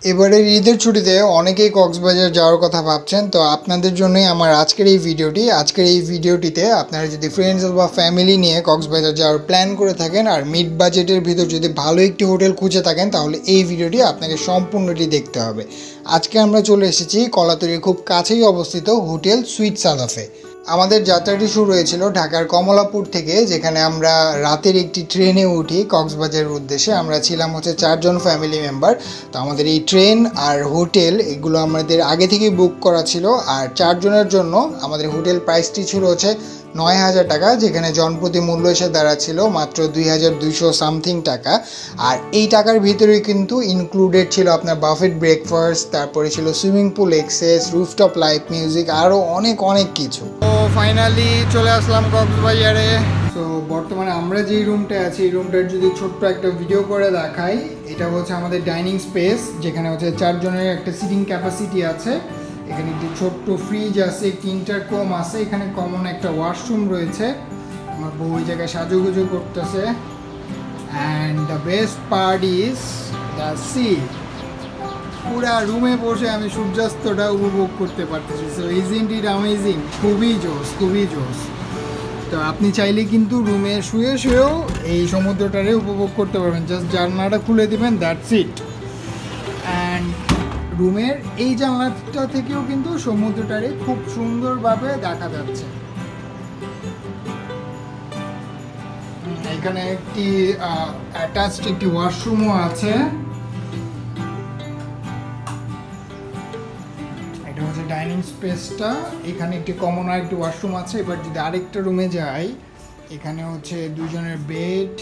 এবারের ঈদের ছুটিতে অনেকেই কক্সবাজার যাওয়ার কথা ভাবছেন, তো আপনাদের জন্যই আমার আজকের এই ভিডিওটিতে আপনারা যদি ফ্রেন্ডস বা ফ্যামিলি নিয়ে কক্সবাজার যাওয়ার প্ল্যান করে থাকেন আর মিড বাজেটের ভিতর যদি ভালো একটি হোটেল খুঁজে থাকেন, তাহলে এই ভিডিওটি আপনাকে সম্পূর্ণটি দেখতে হবে। আজকে আমরা চলে এসেছি কলাতলির খুব কাছেই অবস্থিত হোটেল সুইট সাদাফে। আমাদের যাত্রাটি শুরু হয়েছিল ঢাকার কমলাপুর থেকে, যেখানে আমরা রাতের একটি ট্রেনে উঠি কক্সবাজারের উদ্দেশ্যে। আমরা ছিলাম হচ্ছে 4 জন ফ্যামিলি মেম্বার। তো আমাদের এই ট্রেন আর হোটেল এগুলো আমাদের আগে থেকেই বুক করা ছিল। আর 4 জনের জন্য আমাদের হোটেল প্রাইসটি ছিল হচ্ছে 9,000 টাকা, যেখানে জনপ্রতি মূল্য এসে দাঁড়াচ্ছিল মাত্র 2,200 সামথিং টাকা। আর এই টাকার ভিতরেই কিন্তু ইনক্লুডেড ছিল আপনার বাফেট ব্রেকফাস্ট, তারপরে ছিল swimming pool access, rooftop live music, আরও অনেক অনেক কিছু। তো ফাইনালি চলে আসলাম কক্সবাজারে। তো বর্তমানে আমরা যেই রুমটা আছি, এই রুমটার যদি ছোট্ট একটা ভিডিও করে দেখাই, এটা হচ্ছে আমাদের ডাইনিং স্পেস, যেখানে হচ্ছে 4 জনের একটা সিটিং ক্যাপাসিটি আছে। এখানে একটি ছোট্ট ফ্রিজ আছে, একটি ইন্টারকম আছে, এখানে কমন একটা ওয়াশরুম রয়েছে। আমার বউ ওই জায়গায় সাজুগুজু করতেছে। And the best part is the sea. পুরা রুমে বসে আমি সূর্যাস্তটা উপভোগ করতে পারতেছি। So isn't it amazing? খুবই জোস, খুবই জোস। তো আপনি চাইলে কিন্তু রুমে শুয়ে শুয়েও এই সমুদ্রটারে উপভোগ করতে পারবেন। জাস্ট জানলাটা খুলে দিবেন, দ্যাটস ইট। অ্যান্ড রুমের এই জানলাটা থেকেও কিন্তু সমুদ্রটারে খুব সুন্দরভাবে দেখা যাচ্ছে। এখানে একটি অ্যাটাচড একটি ওয়াশরুমও আছে। এটা হচ্ছে ডাইনিং স্পেসটা। এখানে একটি কমন আর একটি ওয়াশরুম আছে। এবার যদি আরেকটা রুমে যাই, এখানে হচ্ছে 2 জনের বেড,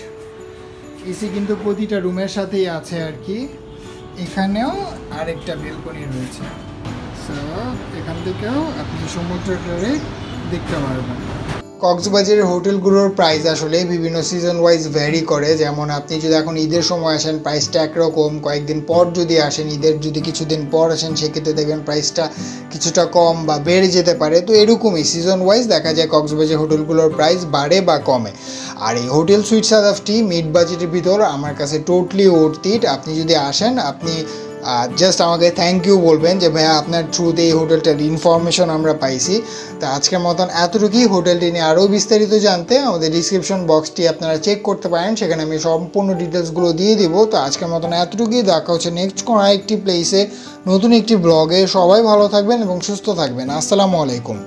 এসি কিন্তু প্রতিটা রুমের সাথেই আছে আর কি। এখানেও আরেকটা বেলকনি রয়েছে। সো এখান থেকেও আপনি সমুদ্রটারে দেখতে পারবেন। কক্সবাজারের হোটেলগুলোর প্রাইস আসলে বিভিন্ন সিজন ওয়াইজ ভ্যারি করে। যেমন আপনি যদি এখন ঈদের সময় আসেন, প্রাইসটা একরকম। কয়েকদিন পর যদি আসেন, ঈদের যদি কিছুদিন পর আসেন, সেক্ষেত্রে দেখবেন প্রাইসটা কিছুটা কম বা বেড়ে যেতে পারে। তো এরকমই সিজন ওয়াইজ দেখা যায় কক্সবাজার হোটেলগুলোর প্রাইস বাড়ে বা কমে। আর এই হোটেল সুইট সাদাফটি মিড বাজেটের ভিতর আমার কাছে টোটালি ওর্থ ইট। আপনি যদি আসেন, আপনি জাস্ট আমাকে থ্যাংক ইউ বলবেন যে ভাইয়া আপনার থ্রুতে এই হোটেলটার ইনফরমেশন আমরা পাইছি। তো আজকের মতন এতটুকুই। হোটেলটি নিয়ে আরও বিস্তারিত জানতে আমাদের ডিসক্রিপশন বক্সটি আপনারা চেক করতে পারেন, সেখানে আমি সম্পূর্ণ ডিটেলসগুলো দিয়ে দিব। তো আজকের মতন এতটুকুই। দেখা হচ্ছে নেক্সট কোনো আরেকটি প্লেসে, নতুন একটি ব্লগে। সবাই ভালো থাকবেন এবং সুস্থ থাকবেন। আসসালামু আলাইকুম।